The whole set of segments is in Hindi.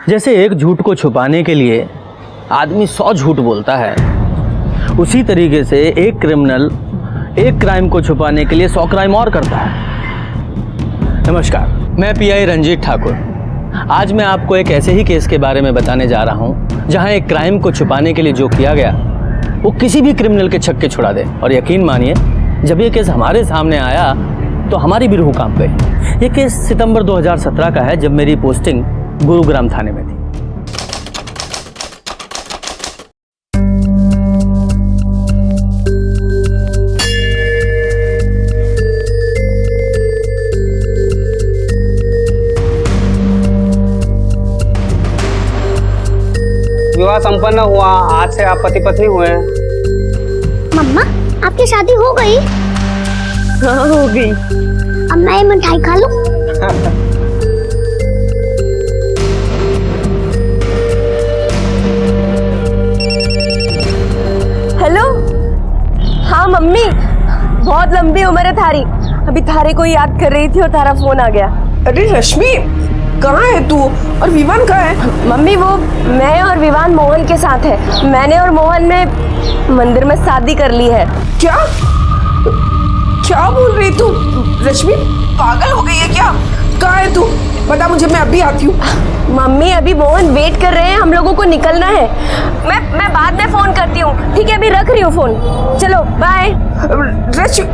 जैसे एक झूठ को छुपाने के लिए आदमी 100 झूठ बोलता है, उसी तरीके से एक क्रिमिनल एक क्राइम को छुपाने के लिए 100 क्राइम और करता है। नमस्कार, मैं पीआई रंजीत ठाकुर। आज मैं आपको एक ऐसे ही केस के बारे में बताने जा रहा हूं जहां एक क्राइम को छुपाने के लिए जो किया गया वो किसी भी क्रिमिनल के छक्के छुड़ा दे। और यकीन मानिए, जब ये केस हमारे सामने आया तो हमारी भी रूह कांप गई। ये केस सितंबर 2017 का है, जब मेरी पोस्टिंग गुरुग्राम थाने में थी। विवाह संपन्न हुआ, आज से आप पति पत्नी हुए। मम्मा, आपकी शादी हो गई? हाँ, हो गई। अब मैं ये मिठाई खा लूं? हेलो। हाँ मम्मी, बहुत लंबी उम्र है थारी। अभी थारे को याद कर रही थी और थारा फोन आ गया। अरे रश्मि, कहाँ है तू और विवान कहाँ है? मम्मी, वो मैं और विवान मोहन के साथ है। मैंने और मोहन ने मंदिर में शादी कर ली है। क्या क्या बोल रही तू? रश्मि पागल हो गई है क्या? कहाँ है तू? बता मुझे, मैं अभी आती हूँ। मम्मी, अभी मोहन वेट कर रहे हैं, हम लोगों को निकलना है। मैं बाद में फोन करती हूँ, ठीक है? अभी रख रही हूँ फोन। चलो बाय। रश्मि,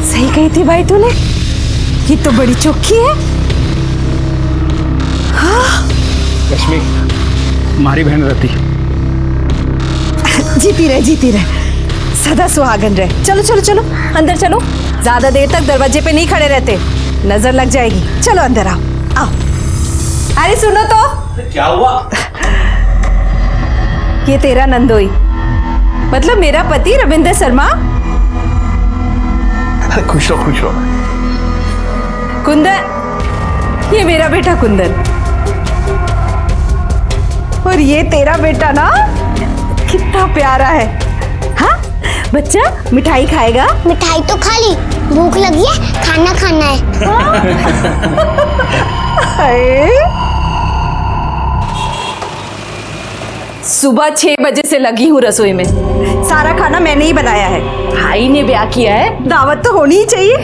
सही कही थी भाई तूने, ये तो बड़ी चौकी है। रश्मि, हमारी बहन रति। जीती रहे, सदा सुहागन रहे। चलो चलो चलो, अंदर चलो। ज्यादा देर तक दरवाजे पे नहीं खड़े रहते, नजर लग जाएगी। चलो अंदर आओ आओ। अरे सुनो तो, क्या हुआ? ये तेरा नंदोई, मतलब मेरा पति रविंद्र शर्मा। खुश रहो, खुश रहो। कुंदन, ये मेरा बेटा कुंदन। और ये तेरा बेटा ना, कितना प्यारा है। हाँ बच्चा, मिठाई खाएगा? मिठाई तो खा ली, भूख लगी है, खाना खाना है। सुबह 6 बजे से लगी हूँ रसोई में। सारा खाना मैंने ही बनाया है। भाई ने ब्याह किया है, दावत तो होनी ही चाहिए।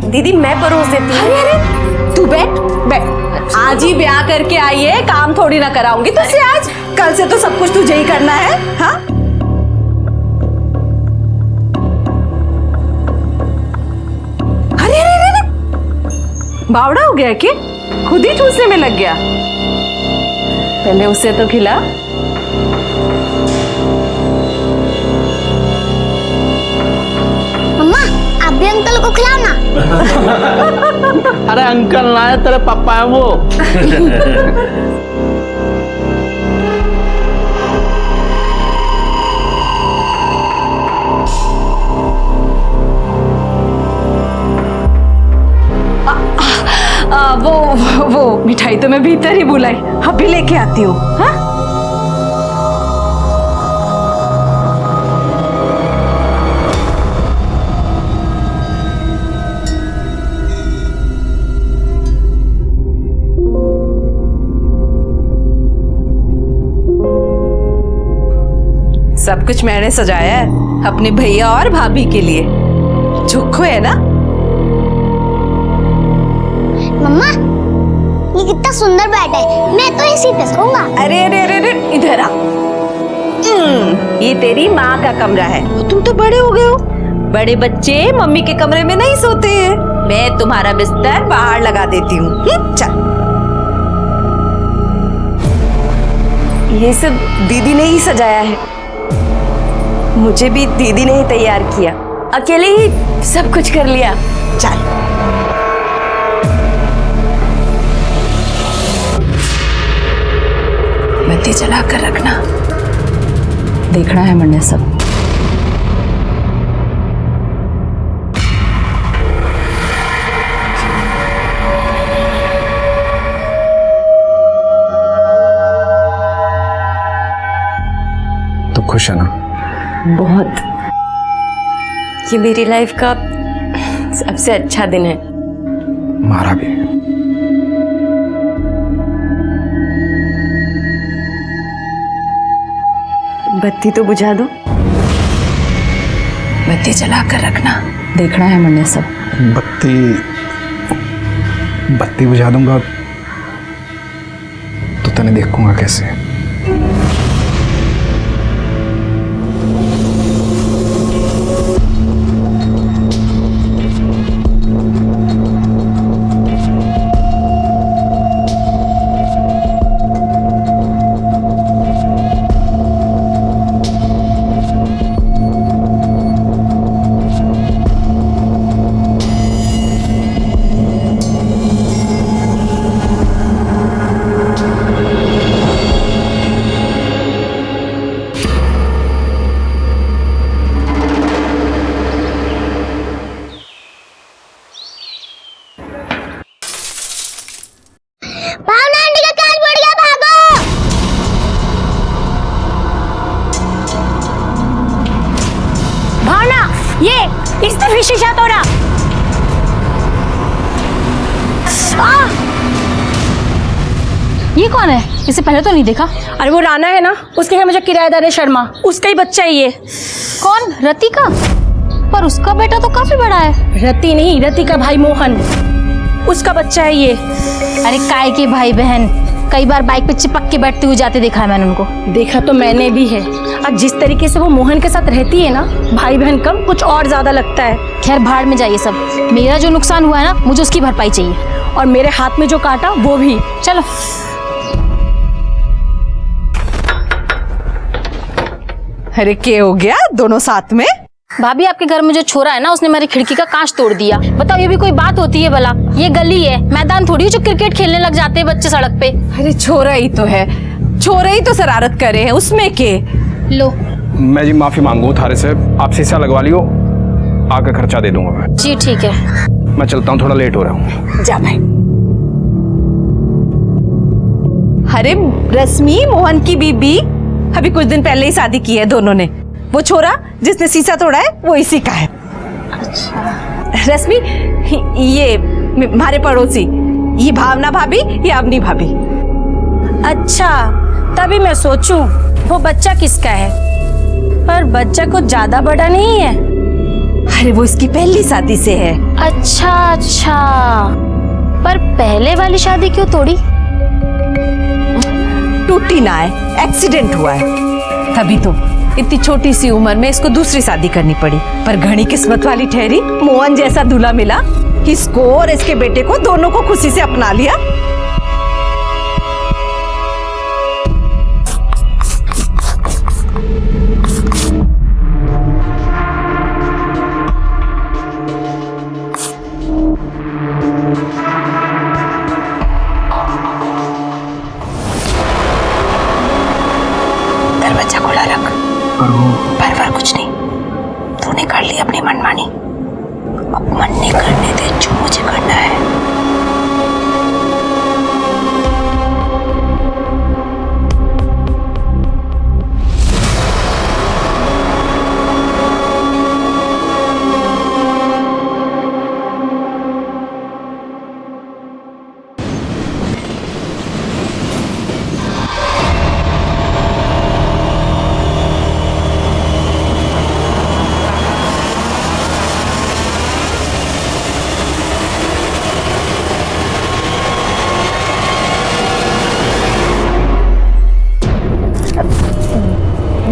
दीदी, मैं परोस देती हूँ। अरे अरे, तू बैठ बैठ। आज ही ब्याह करके आई है, काम थोड़ी ना कराऊंगी तुझसे आज। कल से तो सब कुछ तुझे ही करना है। हाँ, अरे अरे अरे, बावड़ा हो गया कि खुद ही ठूसने में लग गया। पहले उसे तो खिला। मम्मा, आप भी अंकल को खिलाओ ना। अरे अंकल ना है, तेरे पापा है वो। वो मिठाई तो मैं भीतर ही बुलाई, अभी लेके आती हूँ। हाँ, सब कुछ मैंने सजाया है अपने भैया और भाभी के लिए। चोखो है ना? मम्मा, ये कितना सुंदर बेड है, मैं तो इसी पे सोऊंगा। अरे अरे अरे अरे, इधर आ। ये तेरी माँ का कमरा है। तुम तो बड़े हो गए हो, बड़े बच्चे मम्मी के कमरे में नहीं सोते हैं। मैं तुम्हारा बिस्तर बाहर लगा देती हूँ। चल। ये सब दीदी ने ही सजाया है, मुझे भी दीदी ने ही तैयार किया। अकेले ही सब कुछ कर लिया। चल। बत्ती जला कर रखना। देखना है मैंने सब। तो खुश है ना? बहुत। ये मेरी लाइफ का सबसे अच्छा दिन है। हमारा भी। बत्ती तो बुझा दो। बत्ती जला कर रखना, देखना है मैंने सब। बत्ती बुझा दूंगा तो तने देखूंगा कैसे? भावना आंटी का कांच फट गया, भागो। भावना, ये इसने फिर शीशा तोड़ा। ये कौन है? इसे पहले तो नहीं देखा। अरे वो राना है ना, उसके घर में जो किराएदार है शर्मा, उसका ही बच्चा है ये। कौन? रति का? पर उसका बेटा तो काफी बड़ा है। रति नहीं, रति का भाई मोहन, उसका बच्चा है ये। अरे काय के भाई बहन, कई बार बाइक पे चिपक के बैठते हुए जाते देखा है मैंने उनको। देखा तो मैंने भी है। और जिस तरीके से वो मोहन के साथ रहती है ना, भाई बहन कम कुछ और ज्यादा लगता है। खैर भाड़ में जाइए सब। मेरा जो नुकसान हुआ है ना, मुझे उसकी भरपाई चाहिए। और मेरे हाथ में जो काटा वो भी। चलो। अरे क्या हो गया दोनों साथ में? भाभी, आपके घर में जो छोरा है ना, उसने मेरी खिड़की का कांच तोड़ दिया। बताओ, ये भी कोई बात होती है भला? ये गली है, मैदान थोड़ी है जो क्रिकेट खेलने लग जाते हैं बच्चे सड़क पे। अरे छोरा ही तो है, छोरा ही तो शरारत करे है, उसमें के? लो मैं जी माफी मांगू थारे से। आप शीशा लगवा लियो, आगे खर्चा दे दूंगा मैं। जी ठीक है। मैं चलता हूँ, थोड़ा लेट हो रहा हूँ। जा भाई। अरे रश्मि, मोहन की बीबी अभी कुछ दिन पहले ही शादी की है दोनों ने। वो छोरा जिसने शीशा तोड़ा है वो इसी का है। अच्छा। रश्मि, ये हमारे पड़ोसी, ये भावना भाभी, ये अवनी भाभी। अच्छा, तभी मैं सोचूं वो बच्चा किसका है। पर बच्चा कुछ ज्यादा बड़ा नहीं है। अरे वो इसकी पहली शादी से है। अच्छा अच्छा, पर पहले वाली शादी क्यों तोड़ी? टूटी ना है, एक्सीडेंट हुआ है। तभी तो इतनी छोटी सी उम्र में इसको दूसरी शादी करनी पड़ी। पर घनी किस्मत वाली ठहरी, मोहन जैसा दूल्हा मिला। इसको और इसके बेटे को दोनों को खुशी से अपना लिया। दरवाजा खुला रख। पर कुछ नहीं, तूने कर ली अपनी मनमानी। अब मन नहीं करने दे जो मुझे करना है।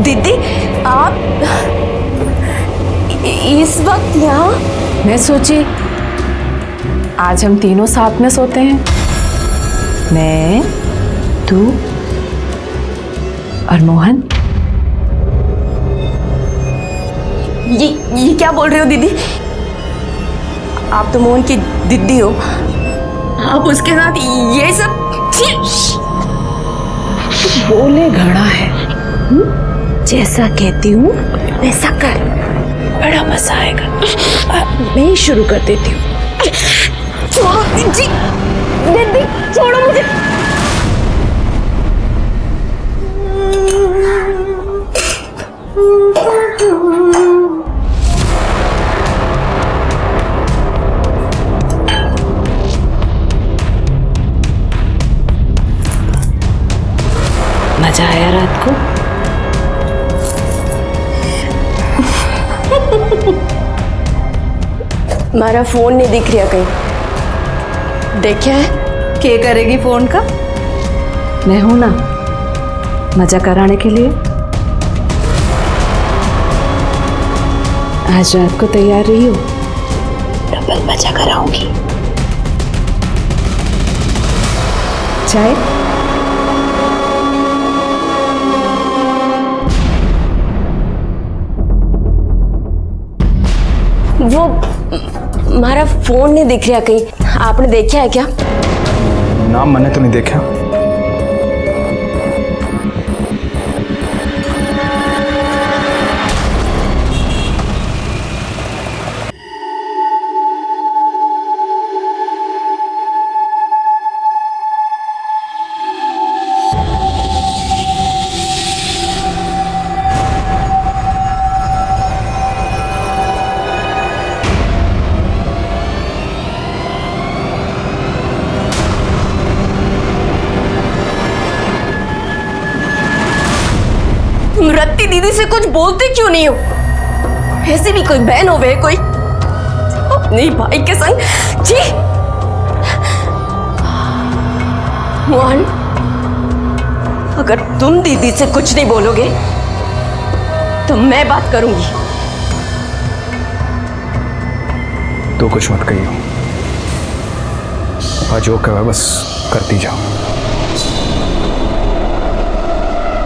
दीदी, आप इस वक्त यहाँ? मैं सोची आज हम तीनों साथ में सोते हैं, मैं, तू और मोहन। ये क्या बोल रहे हो दीदी? आप तो मोहन की दीदी हो, आप उसके साथ ये सब? बोले घड़ा है। जैसा कहती हूँ वैसा कर, बड़ा मजा आएगा। मैं ही शुरू कर देती हूँ। छोड़ो जी, दीदी छोड़ो मुझे। मजा आया रात को? हमारा फोन नहीं दिख रहा कहीं, देखा है? क्या करेगी फोन का? मैं हूं ना मजा कराने के लिए। आज रात को तैयार रही हो, डबल मजा कराऊंगी। चाय? वो हमारा फोन नहीं दिख रहा कहीं, आपने देखा है क्या? नाम मैंने तो नहीं देखा। तुम रत्ती दीदी से कुछ बोलते क्यों नहीं हो? ऐसी भी कोई बहन हो वे कोई अपने भाई के संग? जी मोहन, अगर तुम दीदी से कुछ नहीं बोलोगे तो मैं बात करूंगी। तो कुछ मत कहियो, आज जो कहा बस करती जाओ।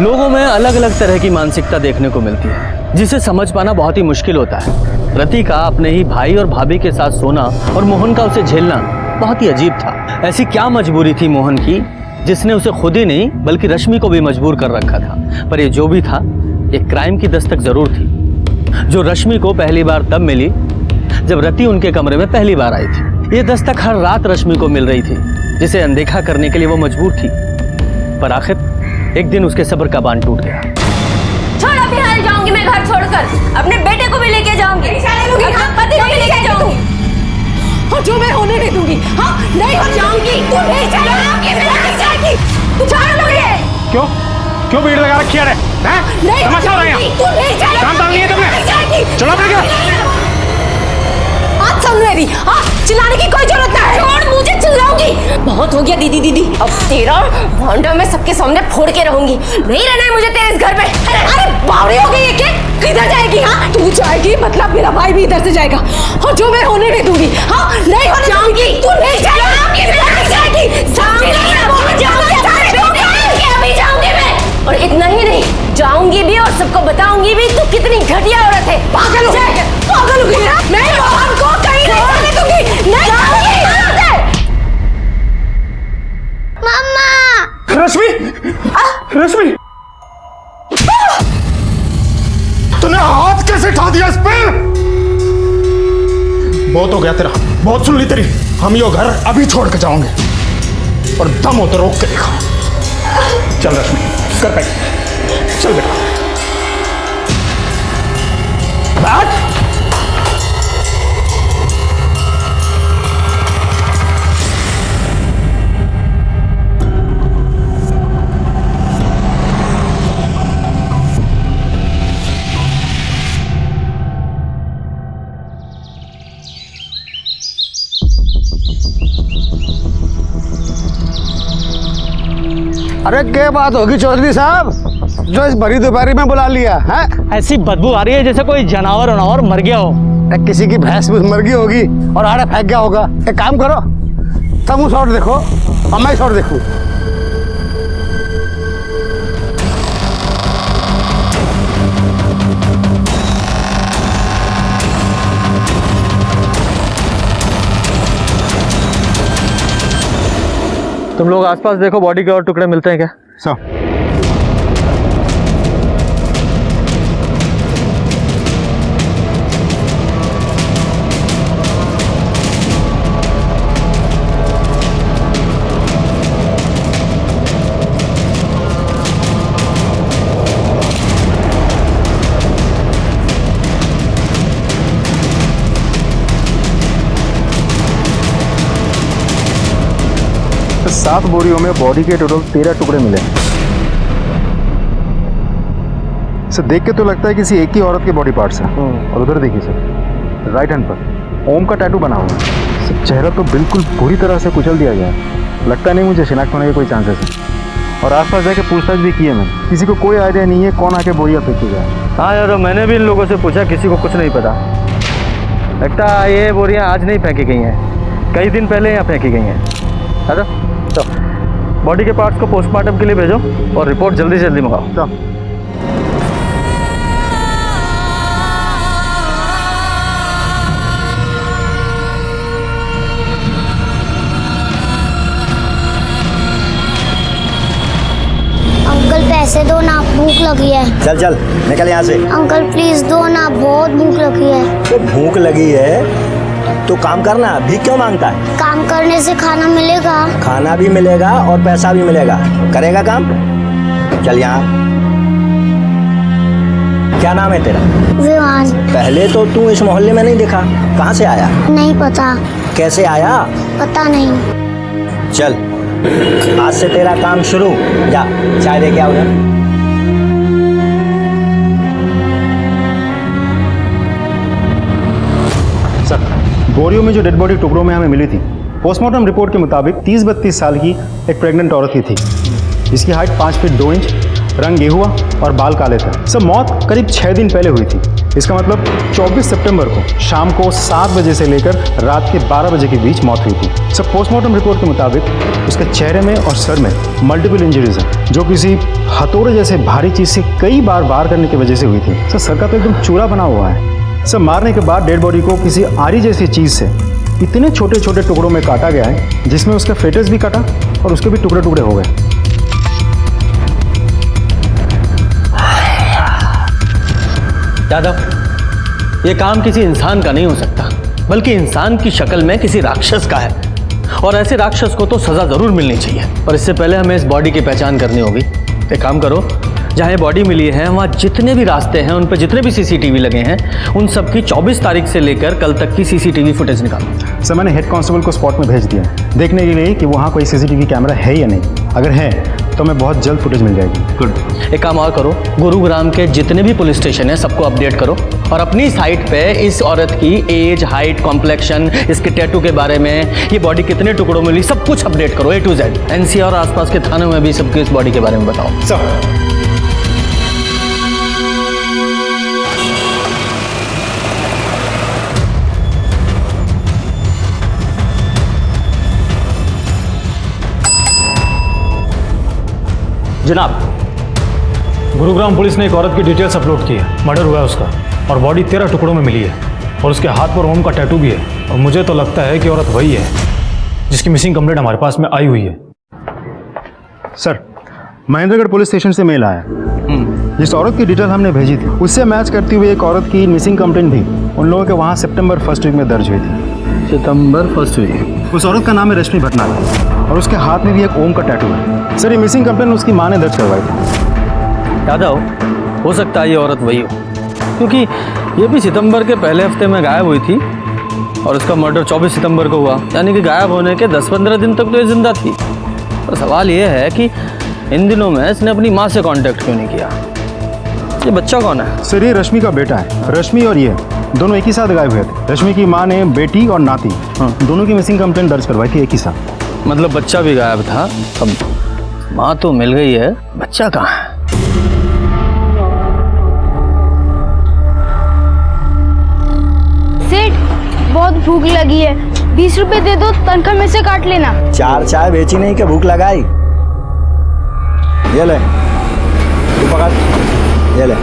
लोगों में अलग अलग तरह की मानसिकता देखने को मिलती है, जिसे समझ पाना बहुत ही मुश्किल होता है। रति का अपने ही भाई और भाभी के साथ सोना और मोहन का उसे झेलना बहुत ही अजीब था। ऐसी क्या मजबूरी थी मोहन की जिसने उसे खुद ही नहीं बल्कि रश्मि को भी मजबूर कर रखा था। पर ये जो भी था, एक क्राइम की दस्तक जरूर थी, जो रश्मि को पहली बार तब मिली जब रति उनके कमरे में पहली बार आई थी। ये दस्तक हर रात रश्मि को मिल रही थी, जिसे अनदेखा करने के लिए वो मजबूर थी। पर आखिर एक दिन उसके सब्र का बांध टूट गया। छोड़, अभी हाल जाऊंगी मैं घर छोड़कर, अपने बेटे को भी लेके जाऊंगी, अपने पति को भी लेके जाऊंगी, और जो मैं होने नहीं दूंगी। हाँ नहीं होने जाऊंगी। तू नहीं जाएगी, तू छोड़ मुझे। क्यों क्यों भीड़ लगा रखी है? नहीं तमाशा हो रहा है तू नहीं जाएगी, काम नहीं है तुमने? चलो अपने घर। आज समझ रही। हाँ चिल्लाने की कोई जरूरत नहीं है। छोड़, मुझे चिल्लाऊंगी। बहुत हो गया दीदी दीदी, अब तेरा भांडा मैं सबके सामने फोड़ के रहूंगी। नहीं रहना है मुझे तेरे इस घर में। अरे बावड़ी हो गई है क्या? किधर जाएगी? हाँ तू जाएगी मतलब मेरा भाई भी इधर से जाएगा, और जो मैं होने नहीं दूंगी। हाँ नहीं होने जाऊंगी। तू नहीं जाएगी, अभी जाऊंगी मैं, और इतना ही नहीं, जाऊंगी भी और सबको बताऊंगी भी तू कितनी घटिया औरत है। पागल हो गई है। मैं मोहन को कहीं नहीं जाने दूंगी। नहीं जाऊंगी। मम्मा रश्मि, रश्मि, तूने हाथ कैसे उठा दिया इस पे? बहुत हो गया तेरा, बहुत सुन ली तेरी। हम यो घर अभी छोड़ के जाओगे, और दम हो तो रोक के देखो। चल रश्मि, कर पैक, चल बेटा बैठ। अरे क्या बात होगी चौधरी साहब, जो इस भरी दोपहरी में बुला लिया है? ऐसी बदबू आ रही है जैसे कोई जानवर वनावर मर गया हो। किसी की भैंस भी मर गई होगी और आड़े फेंक गया होगा। एक काम करो, तुम शॉट देखो और मैं शॉट देखूं। तुम लोग आसपास देखो, बॉडी के और टुकड़े मिलते हैं क्या? सो 7 बोरियों में बॉडी के टोटल 13 टुकड़े मिले हैं। सर देख के तो लगता है किसी एक ही औरत के बॉडी पार्ट्स हैं। और उधर देखिए सर, राइट हैंड पर ओम का टैटू बना हुआ है। सर चेहरा तो बिल्कुल बुरी तरह से कुचल दिया गया है। लगता नहीं मुझे शिनाख्त होने के कोई चांसेस है। और आसपास जाके पूछताछ भी की है मैंने, किसी को कोई आइडिया नहीं है कौन आके बोरिया फेंकेगा। हाँ यार, मैंने भी इन लोगों से पूछा, किसी को कुछ नहीं पता। लगता है ये बोरियां आज नहीं फेंकी गई हैं, कई दिन पहले यहाँ फेंकी गई हैं। है तो बॉडी के पार्ट्स को पोस्टमार्टम के लिए भेजो और रिपोर्ट जल्दी से जल्दी मंगाओ। तो अंकल पैसे दो ना, भूख लगी है। चल चल निकल यहाँ से। अंकल प्लीज दो ना, बहुत भूख लगी है। तो भूख लगी है तो काम करना, भीख क्यों मांगता है? काम करने से खाना मिलेगा। खाना भी मिलेगा और पैसा भी मिलेगा, करेगा काम। चल यहाँ। क्या नाम है तेरा? विवान। पहले तो तू इस मोहल्ले में नहीं दिखा, कहाँ से आया? नहीं पता। कैसे आया? पता नहीं। चल आज से तेरा काम शुरू। जा चाय दे के आओ। सर बोरियों में जो डेड बॉडी टुकड़ों में हमें मिली थी, पोस्टमार्टम रिपोर्ट के मुताबिक 30-32 साल की एक प्रेग्नेंट औरत की थी, जिसकी हाइट 5 फीट 2 इंच, रंग गेहुआ और बाल काले थे। सर मौत करीब 6 दिन पहले हुई थी। इसका मतलब 24 सितंबर को शाम को 7 बजे से लेकर रात के 12 बजे के बीच मौत हुई थी। सर पोस्टमार्टम रिपोर्ट के मुताबिक उसके चेहरे में और सर में मल्टीपल इंजरीज हैं, जो किसी हथौड़े जैसे भारी चीज़ से कई बार वार करने की वजह से हुई थी। सर का तो एकदम चूरा बना हुआ है। सर मारने के बाद डेड बॉडी को किसी आरी जैसी चीज़ से इतने छोटे छोटे टुकड़ों में काटा गया है, जिसमें उसका फेटस भी काटा और उसके भी टुकड़े टुकड़े हो गए। यादव, ये काम किसी इंसान का नहीं हो सकता, बल्कि इंसान की शक्ल में किसी राक्षस का है। और ऐसे राक्षस को तो सजा जरूर मिलनी चाहिए। और इससे पहले हमें इस बॉडी की पहचान करनी होगी। एक काम करो, जहाँ ये बॉडी मिली है वहाँ जितने भी रास्ते हैं, उन पर जितने भी सीसीटीवी लगे हैं, उन सब की 24 तारीख से लेकर कल तक की सीसीटीवी फुटेज निकालो। सर मैंने हेड कांस्टेबल को स्पॉट में भेज दिया है, देखने के लिए कि वहाँ कोई सीसीटीवी कैमरा है या नहीं। अगर है तो हमें बहुत जल्द फुटेज मिल जाएगी। गुड। एक काम और करो, गुरुग्राम के जितने भी पुलिस स्टेशन हैं सबको अपडेट करो और अपनी साइट पे इस औरत की एज, हाइट, कॉम्प्लेक्शन, इसके टैटू के बारे में, ये बॉडी कितने टुकड़ों में मिली, सब कुछ अपडेट करो A to Z। NCR और आसपास के थानों में भी सबकी इस बॉडी के बारे में बताओ। सर जनाब, गुरुग्राम पुलिस ने एक औरत की डिटेल्स अपलोड की है। मर्डर हुआ है उसका और बॉडी 13 टुकड़ों में मिली है और उसके हाथ पर ओम का टैटू भी है। और मुझे तो लगता है कि औरत वही है जिसकी मिसिंग कंप्लेंट हमारे पास में आई हुई है। सर महेंद्रगढ़ पुलिस स्टेशन से मेल आया, जिस औरत की डिटेल हमने भेजी थी उससे मैच करती हुई एक औरत की मिसिंग कंप्लेंट भी उन लोगों के वहाँ सितंबर 1st वीक में दर्ज हुई थी। सितंबर 1st वीक। उस औरत का नाम है रश्मि भटनागर और उसके हाथ में भी एक ओम का टैटू है। सर ये मिसिंग कंप्लेंट उसकी माँ ने दर्ज करवाई थी। यादव, हो सकता है ये औरत वही हो, क्योंकि ये भी सितंबर के पहले हफ्ते में गायब हुई थी और उसका मर्डर 24 सितंबर को हुआ, यानी कि गायब होने के 10-15 दिन तक तो ये जिंदा थी। तो सवाल ये है कि इन दिनों में इसने अपनी माँ से कांटेक्ट क्यों नहीं किया? ये बच्चा कौन है? सर ये रश्मि का बेटा है। रश्मि और ये दोनों एक ही साथ गायब हुए थे। रश्मि की माँ ने बेटी और नाती दोनों की मिसिंग कंप्लेंट दर्ज करवाई थी एक ही साथ। मतलब बच्चा भी गायब था। अब माँ तो मिल गई है, बच्चा कहाँ है? सेठ, बहुत भूख लगी है, 20 रुपए दे दो, तनख्वाह में से काट लेना। 4 चाय बेची नहीं कि भूख लगाई? ये ले, तू पकड़, ये ले,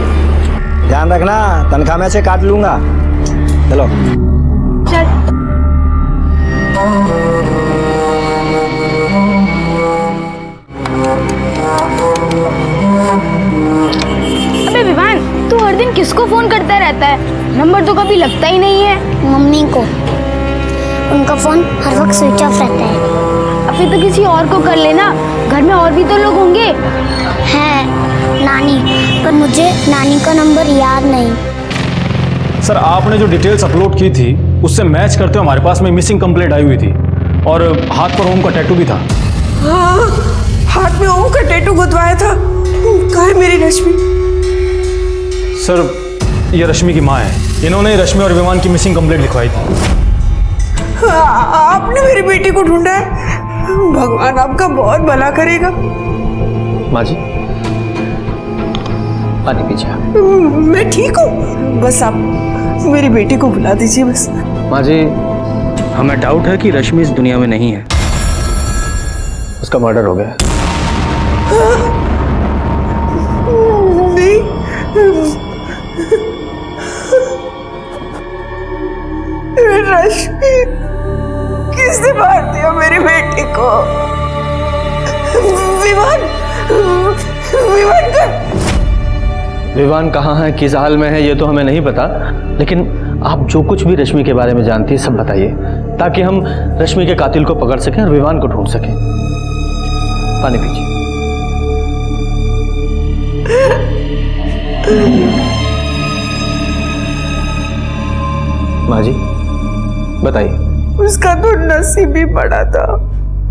ध्यान रखना तनख्वाह में से काट लूंगा। चलो चल। अबे विवान, तू हर दिन किसको फोन करता रहता है? नंबर तो कभी लगता ही नहीं है। मम्मी को, उनका फोन हर वक्त स्विच ऑफ रहता है। अभी तो किसी और को कर लेना, घर में और भी तो लोग होंगे। हैं नानी, पर मुझे नानी का नंबर याद नहीं। सर आपने जो डिटेल्स अपलोड की थी उससे मैच करते हुए हमारे पास में मिसिंग कंप्लेंट आई हुई थी और हाथ पर ओम का टैटू भी था। हाँ, हाथ में ओम का टैटू गुदवाया था। कहाँ है मेरी रश्मि? सर, ये रश्मि की माँ है। इन्होंने रश्मि और विमान की मिसिंग कंप्लेंट लिखवाई थी। आपने मेरी बेटी को ढूंढा है? भगवान आपका बहुत भला करेगा। माँ जी, पानी पीजिए आप। मैं ठीक हूँ, बस आप मेरी बेटी को बुला दीजिए बस। माँ जी, हमें डाउट है कि रश्मि इस दुनिया में नहीं है। उसका मर्डर हो गया। नहीं, रश्मि, किसने मार दिया मेरी बेटी को? विमान, विमान का विवान कहाँ है, किस हाल में है, ये तो हमें नहीं पता, लेकिन आप जो कुछ भी रश्मि के बारे में जानती है सब बताइए, ताकि हम रश्मि के कातिल को पकड़ सकें और विवान को ढूंढ सकें। पानी पीजिए। माँ जी, बताइए। उसका तो नसीब ही बड़ा था।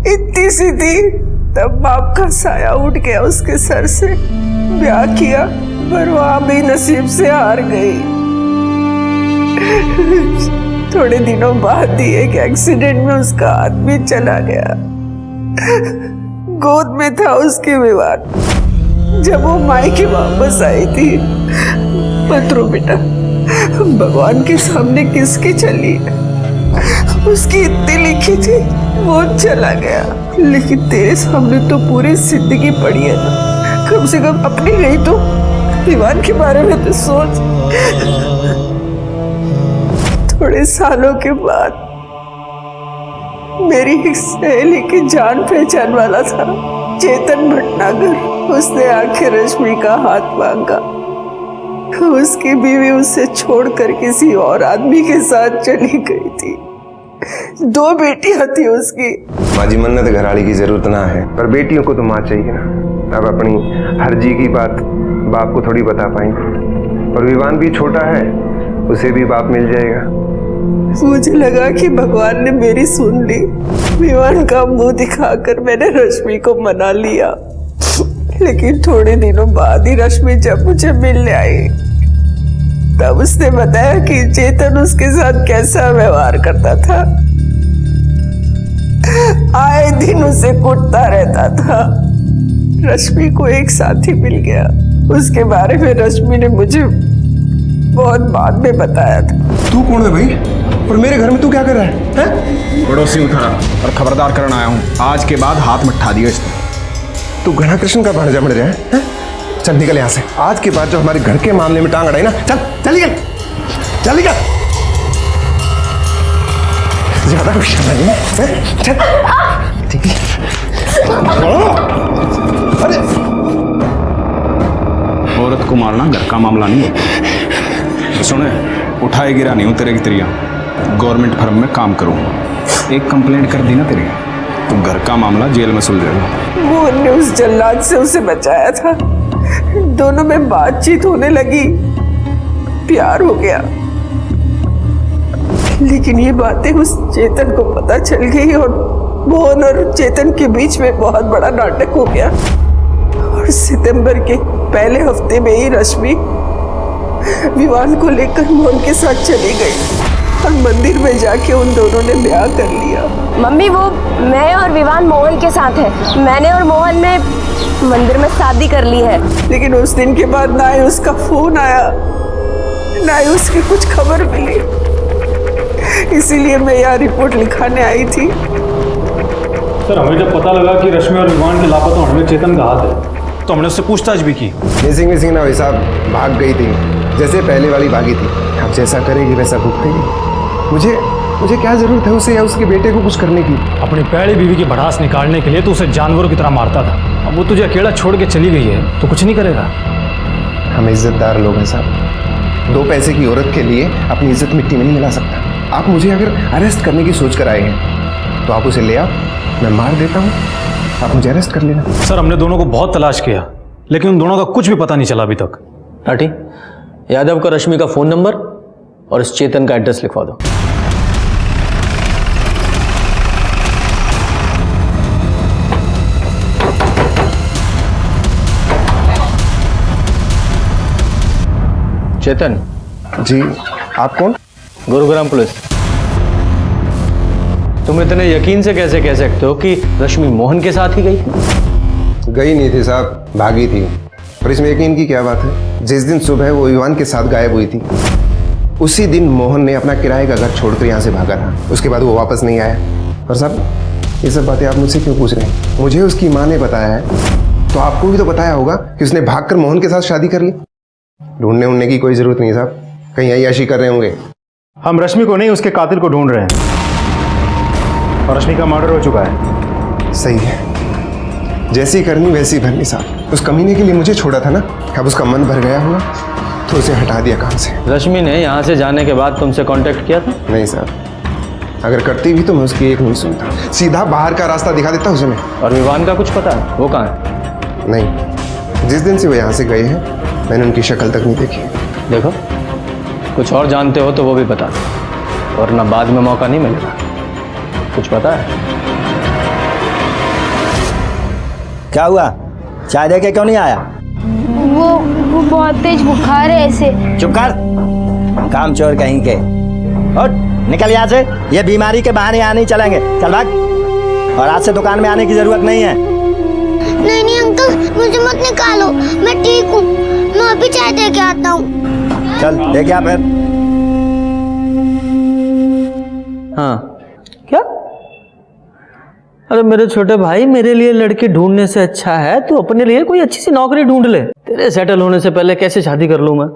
इतनी सी थी तब बाप का साया उठ गया उसके सर से। ब्याह किया पर वहां भी नसीब से हार गई। थोड़े दिनों बाद ही एक एक्सीडेंट में उसका आदमी चला गया। गोद में था उसके विवान। जब वो मायके वापस आई थी, पत्रो बेटा, भगवान के सामने किसकी चली? उसकी इतनी लिखी थी, वो चला गया, लेकिन तेरे सामने तो पूरी जिंदगी पड़ी है ना। कम से कम अपनी नहीं तो विवान के बारे में तो सोच। थोड़े सालों के बाद मेरी एक सहेली की जान पहचान वाला था, चेतन भटनागर। उसने आखिर रश्मि का हाथ मांगा। उसकी बीवी उसे छोड़कर किसी और आदमी के साथ चली गई थी। 2 बेटियां थी उसकी। माँ जी, मन्नत घराड़ी की जरूरत ना है, पर बेटियों को तो माँ चाहिए ना। अब अपनी हर्जी की बात बाप को थोड़ी बता पाएंगे, और विवान भी छोटा है, उसे भी बाप मिल जाएगा। मुझे लगा कि भगवान ने मेरी सुन ली। विवान का मुंह दिखाकर मैंने रश्मि को मना लिया, लेकिन थोड़े दिनों बाद ही रश्मि जब मुझे मिलने आई, तब उसने बताया कि चेतन उसके साथ कैसा व्यवहार करता था। आए दिन उसे कुटता रहता था। रश्मि को एक साथी मिल गया। उसके बारे में रश्मि ने मुझे बहुत बाद में बताया था। तू कौन है भाई, और मेरे घर में तू क्या कर रहा है? पड़ोसी उठा और खबरदार करना आया हूँ। आज के बाद हाथ मत उठा दियो इसने। तू घना कृष्ण का भांजा मर जाए हैं? चल निकल यहाँ से। आज के बाद जो हमारे घर के मामले में टांग अड़ाई ना, चल चल निकल, चल निकल। ज्यादा कुछ नहीं है, चल ठीक है। अरे औरत को मारना घर का मामला नहीं है। सुने, उठाए गिरा नहीं हूँ तेरे की तेरिया। गवर्नमेंट फर्म में काम करूँ, एक कंप्लेंट कर दी ना तेरी, तो घर का मामला जेल में सुलझेगा। वो ने उस जल्लाद से उसे बचाया था। दोनों में बातचीत होने लगी, प्यार हो गया, लेकिन ये बातें उस चेतन को पता चल गई और मोहन और चेतन के बीच में बहुत बड़ा नाटक हो गया। और सितंबर के पहले हफ्ते में ही रश्मि विवान को लेकर मोहन के साथ चली गई और मंदिर में जाके उन दोनों ने ब्याह कर लिया। मम्मी, वो मैं और विवान मोहन के साथ है। मैंने और मोहन ने मंदिर में शादी कर ली है। लेकिन उस दिन के बाद ना ही उसका फोन आया, ना ही उसकी कुछ खबर मिली। इसीलिए मैं यहाँ रिपोर्ट लिखाने आई थी। सर, हमें जब पता लगा कि रश्मि और विमान के लापता होने में चेतन का हाथ है, तो हमने उससे पूछताछ भी की। मिसिंग ना भाई साहब, भाग गई थी जैसे पहले वाली भागी थी। अब जैसा करेगी वैसा भुगतेगी। मुझे क्या जरूरत है उसे या उसके बेटे को कुछ करने की? अपनी पहली बीवी की भड़ास निकालने के लिए तो उसे जानवरों की तरह मारता था। अब वो तुझे अकेला छोड़ के चली गई है तो कुछ नहीं करेगा। हम इज्जतदार लोग हैं साहब। 2 पैसे की औरत के लिए अपनी इज्जत मिट्टी में नहीं मिला सकता। आप मुझे अगर अरेस्ट करने की सोच कर आए हैं तो आप उसे ले आओ, मैं मार देता हूँ, आप मुझे अरेस्ट कर लेना। सर, हमने दोनों को बहुत तलाश किया, लेकिन उन दोनों का कुछ भी पता नहीं चला अभी तक। टाटी, यादव का रश्मि का फोन नंबर और इस चेतन का एड्रेस लिखवा दो। चेतन जी, आप कौन? गुरुग्राम पुलिस। तुम इतने यकीन से कैसे कह सकते हो कि रश्मि मोहन के साथ ही गई थी? गई नहीं थी साहब, भागी थी। और इसमें यकीन की क्या बात है? जिस दिन सुबह वो विवान के साथ गायब हुई थी, उसी दिन मोहन ने अपना किराए का घर छोड़कर यहाँ से भागा था। उसके बाद वो वापस नहीं आया। और साहब, ये सब बातें आप मुझसे क्यों पूछ रहे हैं? मुझे उसकी माँ ने बताया है, तो आपको भी तो बताया होगा कि उसने भागकर मोहन के साथ शादी कर ली। ढूंढने उड़ने की कोई जरूरत नहीं साहब, कहीं अय्याशी कर रहे होंगे। हम रश्मि को नहीं, उसके कातिल को ढूंढ रहे हैं, और रश्मि का मर्डर हो चुका है। सही है, जैसी करनी वैसी भरनी साहब। उस कमीने के लिए मुझे छोड़ा था ना, अब उसका मन भर गया होगा तो उसे हटा दिया काम से। रश्मि ने यहाँ से जाने के बाद तुमसे कांटेक्ट किया था? नहीं साहब, अगर करती भी तो मैं उसकी एक नहीं सुनता, सीधा बाहर का रास्ता दिखा देता उसे मैं। और विवान का कुछ पता है, वो कहाँ है? नहीं, जिस दिन से वो यहाँ से गए हैं मैंने उनकी शक्ल तक नहीं देखी। देखो, कुछ और जानते हो तो वो भी बता दो, वरना बाद में मौका नहीं मिलेगा। कुछ पता है? क्या हुआ? चाय दे के क्यों नहीं आया? वो बहुत तेज बुखार है ऐसे। चुप कर, काम चोर कहीं के। उठ, निकल यहाँ से। ये बीमारी के बहाने यहाँ नहीं चलेंगे। चल भाग। और आज से दुकान में आने की जरूरत नहीं है। नहीं अंकल, मुझे मत निकालो, मैं ठीक हूँ। मैं अभी चाय दे के आता हूँ। चल दे क्या फिर? हाँ, क्या? अरे मेरे छोटे भाई, मेरे लिए लड़की ढूंढने से अच्छा है तू अपने लिए कोई अच्छी सी नौकरी ढूंढ ले। तेरे सेटल होने से पहले कैसे शादी कर लूं मैं?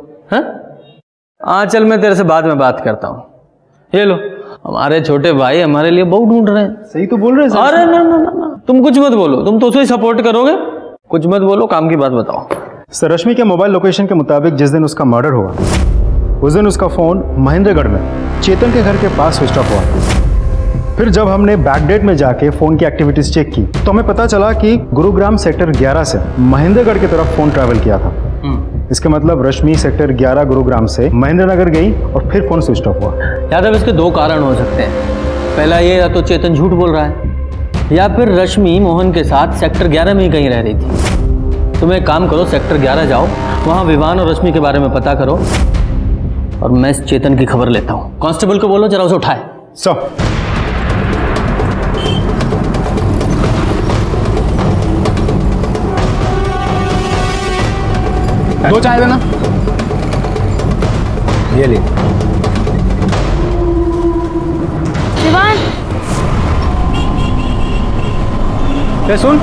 हाँ चल, मैं तेरे से बाद में बात करता हूँ। ये लो, हमारे छोटे भाई हमारे लिए बहू ढूंढ रहे हैं। सही तो बोल रहे हैं सर। अरे ना, तुम कुछ मत बोलो, तुम तो उसे ही सपोर्ट करोगे। कुछ मत बोलो, काम की बात बताओ। सर, रश्मि के मोबाइल लोकेशन के मुताबिक जिस दिन उसका मर्डर हुआ, उस दिन उसका फोन महेंद्रगढ़ में चेतन के घर के पास स्विच ऑफ हुआ। फिर जब हमने बैकडेट में जाके फोन की एक्टिविटीज चेक की तो हमें पता चला कि गुरुग्राम सेक्टर 11 से महेंद्रगढ़ की तरफ फोन ट्रैवल किया था। इसके मतलब रश्मि सेक्टर 11 गुरुग्राम से महेंद्रनगर गई और फिर फोन स्विच ऑफ हुआ। यादव, इसके दो कारण हो सकते हैं। पहला ये, या तो चेतन झूठ बोल रहा है, या फिर रश्मि मोहन के साथ सेक्टर 11 में ही कहीं रह रही थी। तुम एक काम करो, सेक्टर 11 जाओ, वहाँ विवान और रश्मि के बारे में पता करो, और मैं इस चेतन की खबर लेता हूँ। कांस्टेबल को बोलो जरा उसे उठाए। दो चाय देना। ये ले। विवान, सुन,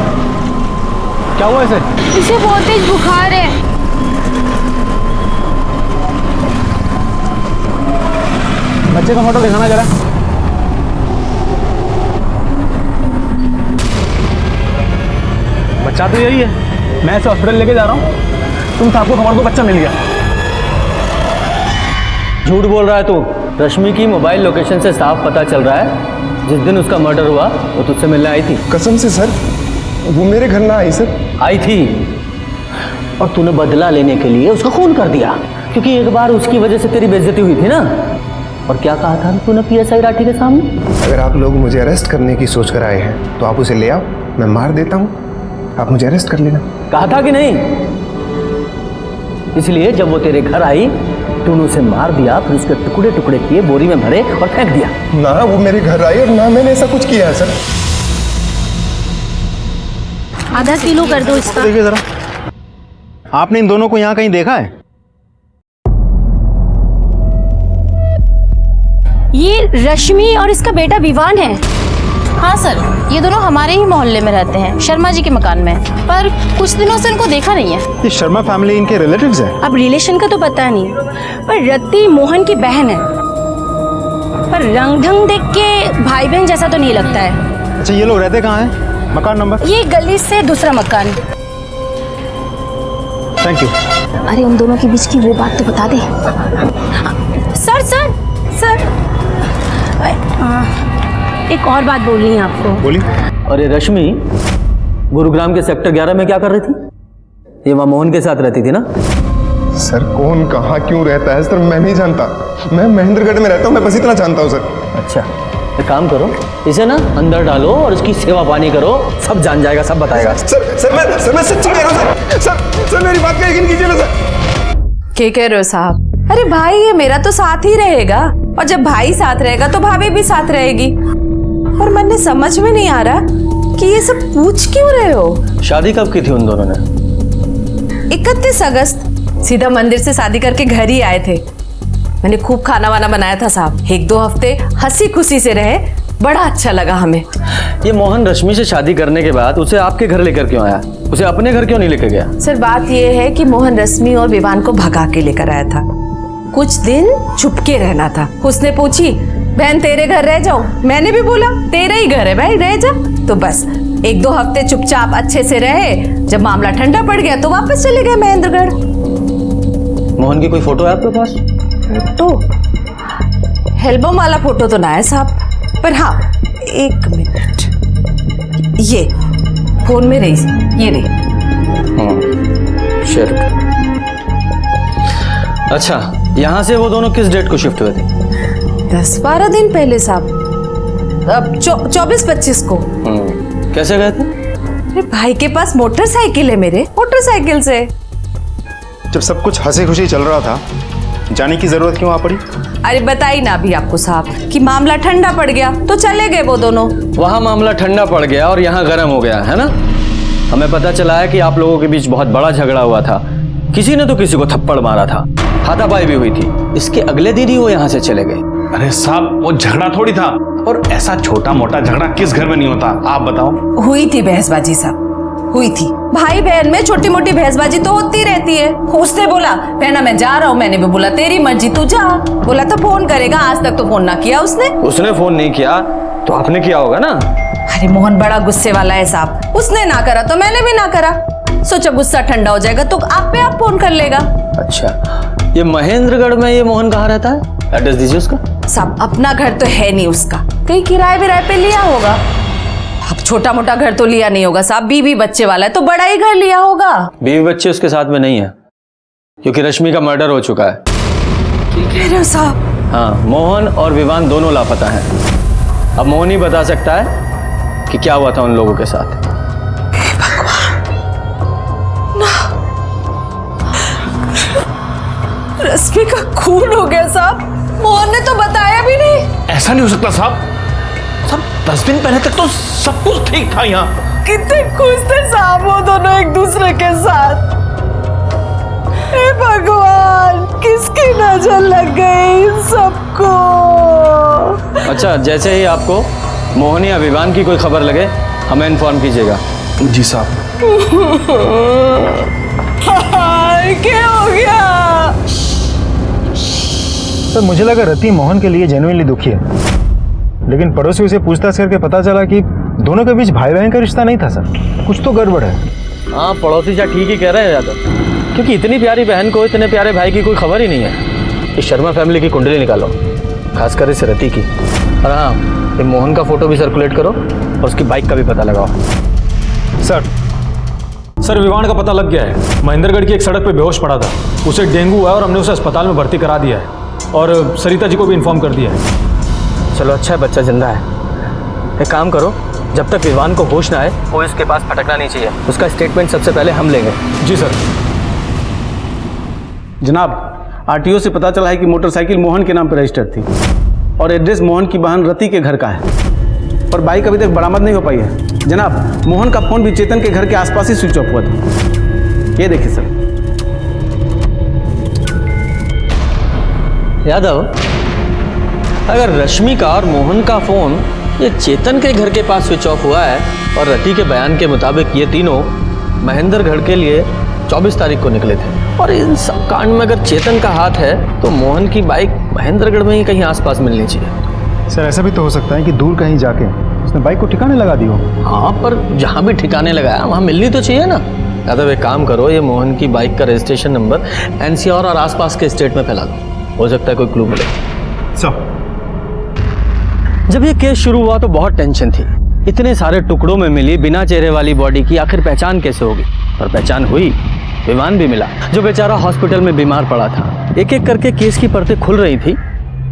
क्या हुआ इसे? इसे बहुत तेज बुखार है। बच्चे का फोटो दिखाना जरा। बच्चा तो यही है, मैं इसे हॉस्पिटल लेके जा रहा हूँ। तुम साहब को खबर दो, बच्चा मिल गया। झूठ बोल रहा है तू। रश्मि की मोबाइल लोकेशन से साफ पता चल रहा है जिस दिन उसका मर्डर हुआ वो तुझसे मिलने आई थी। कसम से सर, वो मेरे घर ना आई सर। आई थी, और तूने बदला लेने के लिए उसको खून कर दिया, क्योंकि एक बार उसकी वजह से तेरी बेइज्जती हुई थी ना। और क्या कहा था तूने पीएसआई राठी के सामने? अगर आप लोग मुझे अरेस्ट करने की सोच कर आए हैं तो आप उसे ले आओ, मैं मार देता हूँ, आप मुझे अरेस्ट कर लेना। कहा था कि नहीं? इसलिए जब वो तेरे घर आई तूने उसे मार दिया, फिर उसके टुकड़े टुकड़े किए, बोरी में भरे और फेंक दिया। ना वो मेरे घर आई और ना मैंने ऐसा कुछ किया है सर। आधा किलो कर दो इसका। देखिए जरा, आपने इन दोनों को यहाँ कहीं देखा है? ये रश्मि और इसका बेटा विवान है। हाँ सर, ये दोनों हमारे ही मोहल्ले में रहते हैं, शर्मा जी के मकान में, पर कुछ दिनों से इनको देखा नहीं है। ये शर्मा फैमिली इनके रिलेटिव्स हैं? अब रिलेशन का तो पता नहीं, पर रत्ती मोहन की बहन है, पर रंग ढंग देख के भाई बहन जैसा तो नहीं लगता है। अच्छा, ये लोग रहते कहाँ हैं? मकान नंबर? ये गली से दूसरा मकान। Thank you. अरे उन दोनों के बीच की वो बात तो बता दे। सर सर सर, एक और बात बोलनी है आपको। बोलिए। अरे रश्मि गुरुग्राम के सेक्टर 11 में क्या कर रही थी? ये वहाँ मोहन के साथ रहती थी ना? सर कौन कहाँ क्यों रहता है सर मैं नहीं जानता, मैं महेंद्रगढ़ में रहता हूँ, मैं बस इतना जानता हूँ सर। अच्छा, एक काम करो, इसे ना अंदर डालो और इसकी सेवा पानी करो, सब जान जाएगा, सब बताएगा। सर मैं सच्ची कह रहा हूँ सर। सर मेरी बात का यकीन कीजिए ना सर। क्या कह रहे हो साहब? अरे भाई ये मेरा तो साथ ही रहेगा, और जब भाई साथ रहेगा तो भाभी भी साथ रहेगी। पर मन समझ में नहीं आ रहा कि ये सब पूछ क्यों रहे हो। शादी कब की थी उन दोनों ने? 31 अगस्त। सीधा मंदिर से शादी करके घर ही आए थे। मैंने खूब खाना वाना बनाया था साहब। 1-2 हफ्ते हंसी खुशी से रहे, बड़ा अच्छा लगा हमें। ये मोहन रश्मि से शादी करने के बाद उसे आपके घर लेकर क्यों आया? उसे अपने घर क्यों नहीं लेकर गया? सर बात ये है कि मोहन रश्मि और विवान को भगा के लेकर आया था। कुछ दिन चुपके रहना था। उसने पूछी बहन तेरे घर रह जाओ, मैंने भी बोला तेरा ही घर है भाई रह जा। तो बस 1-2 हफ्ते चुपचाप अच्छे से रहे। जब मामला ठंडा पड़ गया तो वापस चले गए महेंद्रगढ़। मोहन की कोई फोटो है आपके पास? फोटो? एल्बम वाला फोटो तो ना है साहब, पर हाँ 1 मिनट, ये फोन में रही, ये रही। शेयर। अच्छा, यहाँ से वो दोनों किस डेट को शिफ्ट हुए थे? 10-12 दिन पहले साहब, अब 24-25 को। कैसे गए थे? अरे भाई के पास मोटरसाइकिल है, मेरे मोटरसाइकिल से। जब सब कुछ हंसी खुशी चल रहा था, जाने की जरूरत क्यों आ पड़ी? अरे बताई ना अभी आपको साहब कि मामला ठंडा पड़ गया तो चले गए वो दोनों। वहाँ मामला ठंडा पड़ गया और यहाँ गर्म हो गया है ना? हमें पता चला है कि आप लोगों के बीच बहुत बड़ा झगड़ा हुआ था। किसी ने तो किसी को थप्पड़ मारा था, हाथापाई भी हुई थी। इसके अगले दिन ही वो यहाँ से चले गए। अरे साहब वो झगड़ा थोड़ी था, और ऐसा छोटा मोटा झगड़ा किस घर में नहीं होता, आप बताओ। हुई थी बहसबाजी साहब, हुई थी। भाई बहन में छोटी मोटी बहसबाजी तो होती रहती है। उसने बोला बहना मैं जा रहा हूँ, मैंने भी बोला तेरी मर्जी तू जा। बोला था फोन करेगा, आज तक तो फोन ना किया उसने। उसने फोन नहीं किया तो आपने किया होगा ना? अरे मोहन बड़ा गुस्से वाला है साहब, उसने ना करा तो मैंने भी ना करा। सोचा गुस्सा ठंडा हो जाएगा तो आप पे आप फोन कर लेगा। अच्छा, ये महेंद्रगढ़ में ये मोहन कहाँ रहता है? एड्रेस दीजिए उसका। साहब अपना घर तो है नहीं उसका, कहीं किराए विराए पे लिया होगा। अब छोटा मोटा घर तो लिया नहीं होगा साहब, बीवी बच्चे वाला है तो बड़ा ही घर लिया होगा। बीवी बच्चे उसके साथ में नहीं है, क्योंकि रश्मि का मर्डर हो चुका है। कह रहे हो साहब? हाँ, मोहन और विवान दोनों लापता हैं। अब मोहन ही बता सकता है कि क्या हुआ था उन लोगों के साथ। रश्मि का खून हो गया साहब, मोहन ने तो बताया भी नहीं। ऐसा नहीं हो सकता साहब, 10 दिन पहले तक तो सब कुछ ठीक था यहाँ। कितने खुश थे साहब वो दोनों एक दूसरे के साथ। हे भगवान, किसकी नजर लग गई इन सबको। अच्छा, जैसे ही आपको मोहन या विवान की कोई खबर लगे हमें इन्फॉर्म कीजिएगा। जी साहब। क्या हो गया? सर मुझे लगा रति मोहन के लिए जेन्युइनली दुखी है, लेकिन पड़ोसियों से पूछताछ करके पता चला कि दोनों के बीच भाई बहन का रिश्ता नहीं था। सर कुछ तो गड़बड़ है। हाँ, पड़ोसी जा ठीक ही कह रहे हैं यादव, क्योंकि इतनी प्यारी बहन को इतने प्यारे भाई की कोई खबर ही नहीं है। इस शर्मा फैमिली की कुंडली निकालो, खासकर इस रति की। और हाँ, ये मोहन का फोटो भी सर्कुलेट करो और उसकी बाइक का भी पता लगाओ। सर विवान का पता लग गया है। महेंद्रगढ़ की एक सड़क पे बेहोश पड़ा था, उसे डेंगू हुआ है और हमने उसे अस्पताल में भर्ती करा दिया है, और सरिता जी को भी इन्फॉर्म कर दिया है। चलो अच्छा है, बच्चा जिंदा है। एक काम करो, जब तक विवान को होश ना आए वो इसके पास फटकना नहीं चाहिए। उसका स्टेटमेंट सबसे पहले हम लेंगे। जी सर। जनाब, आरटीओ से पता चला है कि मोटरसाइकिल मोहन के नाम पर रजिस्टर्ड थी और एड्रेस मोहन की बहन रति के घर का है, पर बाइक अभी तक बरामद नहीं हो पाई है। जनाब, मोहन का फोन भी चेतन के घर के आसपास ही स्विच ऑफ हुआ था। ये देखिए सर। यादव, अगर रश्मि का और मोहन का फोन ये चेतन के घर के पास स्विच ऑफ हुआ है और रति के बयान के मुताबिक ये तीनों महेंद्रगढ़ के लिए 24 तारीख को निकले थे, और इन सब कांड में अगर चेतन का हाथ है तो मोहन की बाइक महेंद्रगढ़ में ही कहीं आसपास मिलनी चाहिए। सर ऐसा भी तो हो सकता है कि दूर कहीं जाके उसने बाइक को ठिकाने लगा दी हो। हाँ, पर जहाँ भी ठिकाने लगाया वहाँ मिलनी तो चाहिए ना। यादव एक काम करो, ये मोहन की बाइक का रजिस्ट्रेशन नंबर एनसीआर और आसपास के स्टेट में फैला दो, हो सकता है कोई क्लू मिले। जब ये केस शुरू हुआ तो बहुत टेंशन थी। इतने सारे टुकड़ों में मिली बिना चेहरे वाली बॉडी की आखिर पहचान कैसे होगी? पर पहचान हुई, विवान भी मिला जो बेचारा हॉस्पिटल में बीमार पड़ा था। एक एक करके केस की परतें खुल रही थी,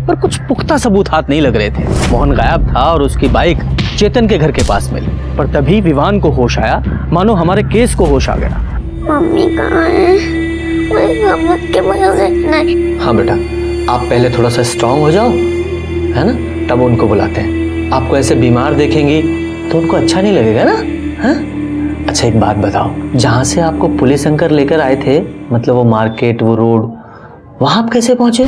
पर कुछ पुख्ता सबूत हाथ नहीं लग रहे थे। मोहन गायब था और उसकी बाइक चेतन के घर के पास मिली, पर तभी विवान को होश आया, मानो हमारे केस को होश आ गया। मम्मी कहाँ है? के वजह से नहीं। हाँ बेटा, आप पहले थोड़ा सा स्ट्रांग हो जाओ, है ना, तब उनको बुलाते हैं। आपको ऐसे बीमार देखेंगी तो उनको अच्छा नहीं लगेगा ना। हाँ? अच्छा एक बात बताओ, जहाँ से आपको पुलिस अंकल लेकर आए थे, मतलब वो मार्केट, वो रोड, वहाँ आप कैसे पहुँचे?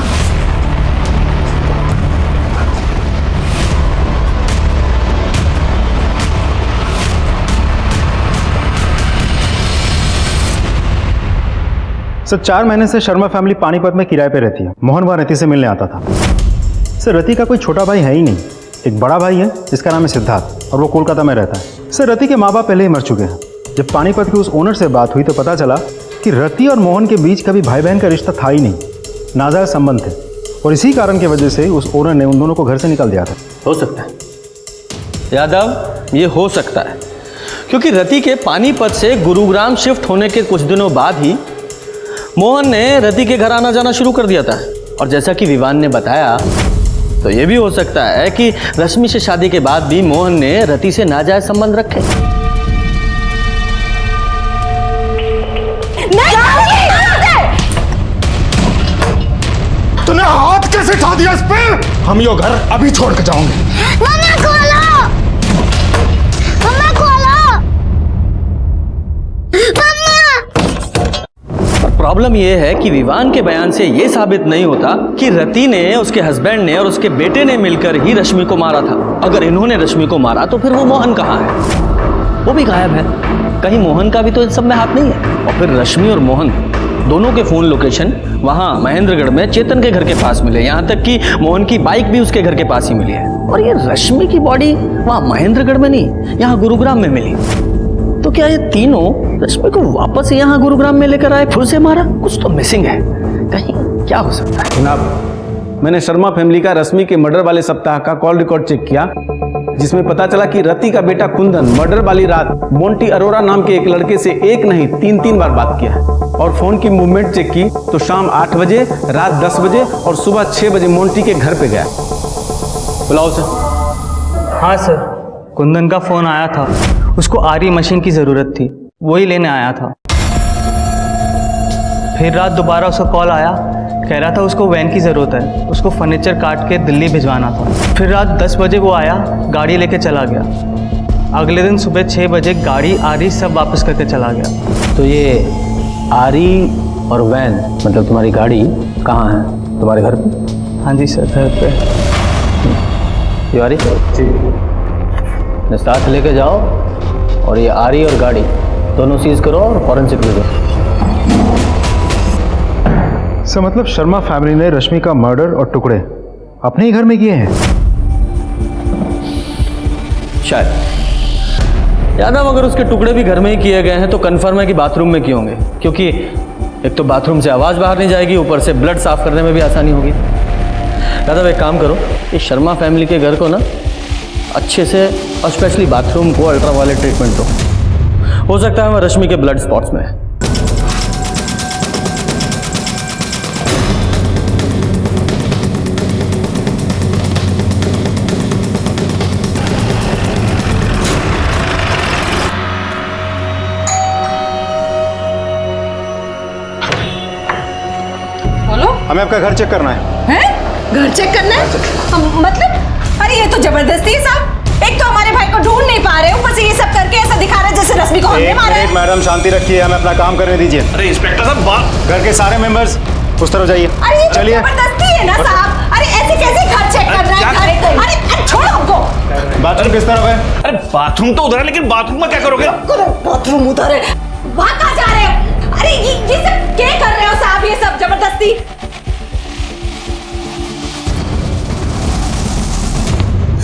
सर 4 महीने से शर्मा फैमिली पानीपत में किराए पे रहती है। मोहन वहाँ रति से मिलने आता था। सर रति का कोई छोटा भाई है ही नहीं, एक बड़ा भाई है जिसका नाम है सिद्धार्थ, और वो कोलकाता में रहता है। सर रति के माँ बाप पहले ही मर चुके हैं। जब पानीपत के उस ओनर से बात हुई तो पता चला कि रति और मोहन के बीच कभी भाई बहन का रिश्ता था ही नहीं, नाजायज संबंध थे, और इसी कारण की वजह से उस ओनर ने उन दोनों को घर से निकाल दिया था। हो सकता है यादव, ये हो सकता है, क्योंकि रति के पानीपत से गुरुग्राम शिफ्ट होने के कुछ दिनों बाद ही मोहन ने रति के घर आना जाना शुरू कर दिया था। और जैसा कि विवान ने बताया, तो ये भी हो सकता है कि रश्मि से शादी के बाद भी मोहन ने रति से नाजायज संबंध रखे। तूने हाथ कैसे उठा दिया इस पे? हम यो घर अभी छोड़ के जाओगे। मम्मा खोलो, मम्मा खोलो, मम्मा। प्रॉब्लम यह है कि विवान के बयान से यह साबित नहीं होता कि रति ने, उसके हस्बैंड ने और उसके बेटे ने मिलकर ही रश्मि को मारा था। अगर इन्होंने रश्मि को मारा तो फिर वो मोहन कहाँ है? वो भी गायब है। कहीं मोहन का भी तो इन सब में हाथ नहीं है। और फिर रश्मि और मोहन दोनों के फोन लोकेशन वहाँ महेंद्रगढ़ में चेतन के घर के पास मिले। यहाँ तक कि मोहन की बाइक भी उसके घर के पास ही मिली है। और ये रश्मि की बॉडी वहाँ महेंद्रगढ़ में नहीं, यहाँ गुरुग्राम में मिली। तो क्या ये तीनों रश्मि को वापस यहाँ गुरुग्राम में लेकर आए, फिर से मारा? कुछ तो मिसिंग है, कहीं क्या हो सकता है? जनाब, मैंने शर्मा फैमिली का रश्मि के मर्डर वाले सप्ताह का कॉल रिकॉर्ड चेक किया, जिसमें पता चला कि रति का बेटा कुंदन मर्डर वाली रात मोंटी अरोरा नाम के एक लड़के से एक नहीं 3 बार बात किया है। और फोन की मूवमेंट चेक की तो शाम 8 बजे, रात 10 बजे और सुबह 6 बजे मोंटी के घर पे गया। बुलाओ सर। हाँ सर, कुंदन का फोन आया था, उसको आरी मशीन की ज़रूरत थी, वही लेने आया था। फिर रात दोबारा उसका कॉल आया, कह रहा था उसको वैन की ज़रूरत है, उसको फर्नीचर काट के दिल्ली भिजवाना था। फिर रात 10 बजे वो आया, गाड़ी लेके चला गया। अगले दिन सुबह 6 बजे गाड़ी आरी सब वापस करके चला गया। तो ये आरी और वैन मतलब तुम्हारी गाड़ी कहाँ है? तुम्हारे घर पे? हाँ जी सर, घर पे। तिवारी साथ लेके जाओ और ये आरी और गाड़ी दोनों सीज करो और फॉरेंसिक ले दो। सर मतलब शर्मा फैमिली ने रश्मि का मर्डर और टुकड़े अपने ही घर में किए हैं? शायद। यादव, अगर उसके टुकड़े भी घर में ही किए गए हैं तो कंफर्म है कि बाथरूम में किए होंगे, क्योंकि एक तो बाथरूम से आवाज़ बाहर नहीं जाएगी, ऊपर से ब्लड साफ करने में भी आसानी होगी। यादव एक काम करो, इस शर्मा फैमिली के घर को ना अच्छे से और स्पेशली बाथरूम को अल्ट्रावायलेट ट्रीटमेंट दो। हो सकता है मैं रश्मि के ब्लड स्पॉट्स में है। हमें आपका घर चेक करना है। हैं? घर चेक करना है? मतलब? अरे ये तो जबरदस्ती है साहब। एक तो हमारे भाई को ढूंढ नहीं पा रहे, ऊपर से ये सब करके ऐसा दिखा रहे जैसे रश्मि को हमने मारा है। मैडम शांति रखिए, हमें अपना काम करने दीजिए। अरे इंस्पेक्टर साहब, घर के सारे मेंबर्स उस तरफ जाइए। अरे ये चलिए। जबरदस्ती है ना साहब। अरे ऐसे कैसे घर चेक कर रहा है? अरे छोड़ो हमको। बाथरूम किस तरफ है? अरे बाथरूम तो उधर है, लेकिन बाथरूम में क्या करोगे? बाथरूम उधर है, वहाँ कहाँ जा रहे हो? अरे ये सब क्या कर रहे हो साहब? ये सब जबरदस्ती।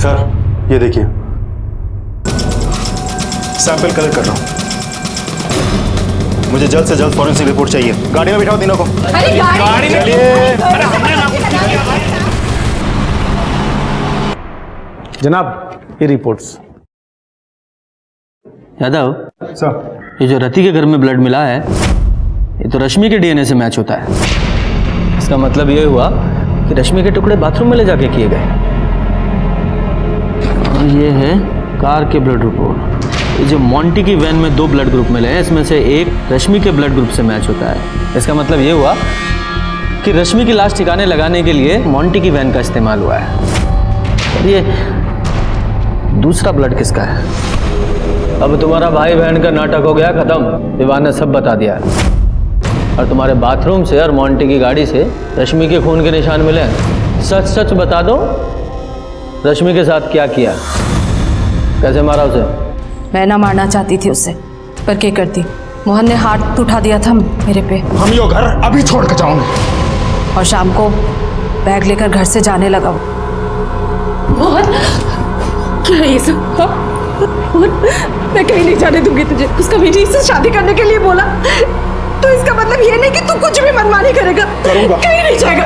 सर ये देखिए, सैंपल कलेक्ट कर रहा हूं। मुझे जल्द से जल्द फॉरेंसिक रिपोर्ट चाहिए। गाड़ी में बिठाओ तीनों को। अरे गाड़ी में चलिए। जनाब ये रिपोर्ट्स। यादव सर, ये जो रति के घर में ब्लड मिला है, ये तो रश्मि के डीएनए से मैच होता है। इसका मतलब ये हुआ कि रश्मि के टुकड़े बाथरूम में ले जाके किए गए। और ये है कार के ब्लड रिपोर्ट। ये जो मोंटी की वैन में 2 ब्लड ग्रुप मिले हैं, इसमें से एक रश्मि के ब्लड ग्रुप से मैच होता है। इसका मतलब ये हुआ कि रश्मि की लाश ठिकाने लगाने के लिए मोंटी की वैन का इस्तेमाल हुआ है। और ये दूसरा ब्लड किसका है? अब तुम्हारा भाई बहन का नाटक हो गया खत्म। विवान ने सब बता दिया है। और तुम्हारे बाथरूम से और मोंटी की गाड़ी से रश्मि के खून के निशान मिले हैं। सच सच बता दो, रश्मि के साथ क्या किया, कैसे मारा उसे? मैं ना मारना चाहती थी उसे, पर क्या करती, मोहन ने हाथ उठा दिया था मेरे पे। हम यो घर अभी छोड़ के जाऊंगे। और शाम को बैग लेकर घर से जाने लगा। मोहन, क्या है ये सब? मोहन, मैं कहीं नहीं जाने दूंगी तुझे। उसका बेटी से शादी करने के लिए बोला, तो इसका मतलब ये नहीं कि तू कुछ भी मनमानी करेगा। कहीं नहीं जाएगा।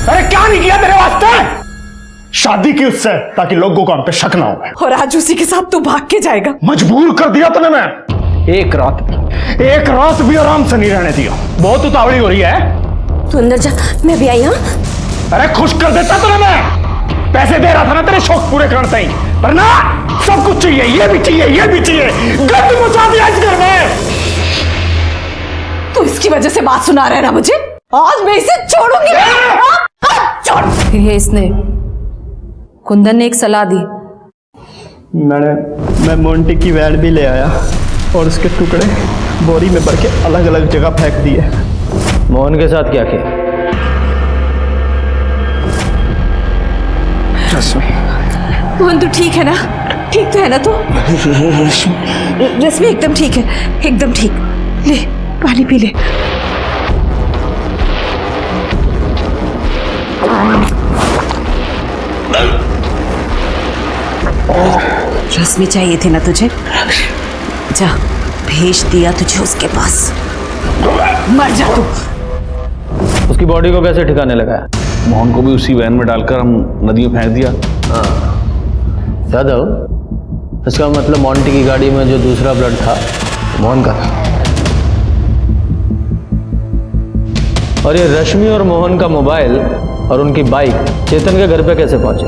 अरे क्या नहीं किया तेरे वास्ते? शादी की उससे ताकि लोगों को हम पे शक ना हो। और आज उसी के साथ तू भाग के जाएगा। मजबूर कर दिया तूने। मैं एक रात भी आराम से नहीं रहने दिया। बहुत उतावली हो रही है। तू अंदर जा, मैं भी आई। हाँ, अरे खुश कर देता तूने। मैं पैसे दे रहा था ना तेरे शौक पूरे करते ही, पर ना सब कुछ चाहिए, ये भी चाहिए, ये भी चाहिए। गंद मचा दिया इस घर में। तू इसकी वजह से बात सुना रहा है ना मुझे। आज मैं इसे छोड़ूंगी। छोड़। फिर ये इसने, कुंदन ने एक सलाह दी। मैं मोंटी की वैन भी ले आया और उसके टुकड़े बोरी में भर के अलग अलग जगह फेंक दिए। मोहन के साथ क्या किया? मोहन तू ठीक है ना? ठीक तो है ना तू? रश्मि एकदम ठीक है, एकदम ठीक। ले पानी पी ले। रश्मि चाहिए थी ना तुझे? जा, भेज दिया तुझे उसके पास। मर जा तू। उसकी बॉडी को कैसे ठिकाने लगाया? मोहन को भी उसी वैन में डालकर हम नदी में फेंक दिया। यादव, इसका मतलब मोंटी की गाड़ी में जो दूसरा ब्लड था मोहन का था। और ये रश्मि और मोहन का मोबाइल और उनकी बाइक चेतन के घर पे कैसे पहुंचे?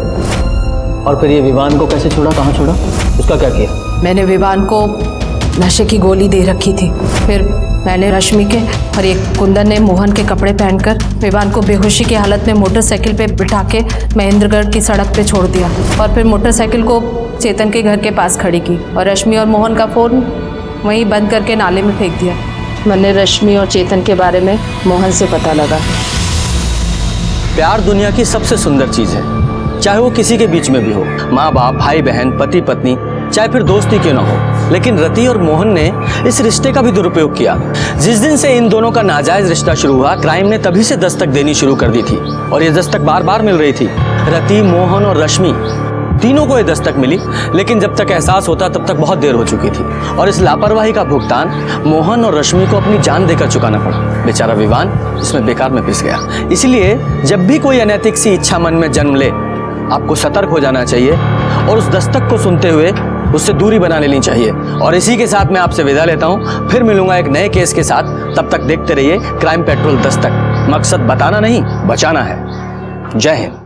और फिर ये विवान को कैसे छोड़ा, कहाँ छोड़ा, उसका क्या किया? मैंने विवान को नशे की गोली दे रखी थी। फिर मैंने रश्मि के और एक कुंदन ने मोहन के कपड़े पहनकर विवान को बेहोशी की हालत में मोटरसाइकिल पे बिठा के महेंद्रगढ़ की सड़क पे छोड़ दिया। और फिर मोटरसाइकिल को चेतन के घर के पास खड़ी की और रश्मि और मोहन का फ़ोन वहीं बंद करके नाले में फेंक दिया। मैंने रश्मि और चेतन के बारे में मोहन से पता लगा। प्यार दुनिया की सबसे सुंदर चीज़ है, चाहे वो किसी के बीच में भी हो, माँ बाप, भाई बहन, पति पत्नी, चाहे फिर दोस्ती क्यों ना हो। लेकिन रति और मोहन ने इस रिश्ते का भी दुरुपयोग किया। जिस दिन से इन दोनों का नाजायज रिश्ता शुरू हुआ, क्राइम ने तभी से दस्तक देनी शुरू कर दी थी। और ये दस्तक बार बार मिल रही थी। रति, मोहन और रश्मि तीनों को ये दस्तक मिली, लेकिन जब तक एहसास होता तब तक बहुत देर हो चुकी थी। और इस लापरवाही का भुगतान मोहन और रश्मि को अपनी जान देकर चुकाना पड़ा। बेचारा विवान इसमें बेकार में पिस गया। इसलिए जब भी कोई अनैतिक सी इच्छा मन में जन्म ले, आपको सतर्क हो जाना चाहिए और उस दस्तक को सुनते हुए उससे दूरी बना लेनी चाहिए। और इसी के साथ मैं आपसे विदा लेता हूं। फिर मिलूंगा एक नए केस के साथ। तब तक देखते रहिए क्राइम पेट्रोल दस्तक। मकसद बताना नहीं, बचाना है। जय हिंद।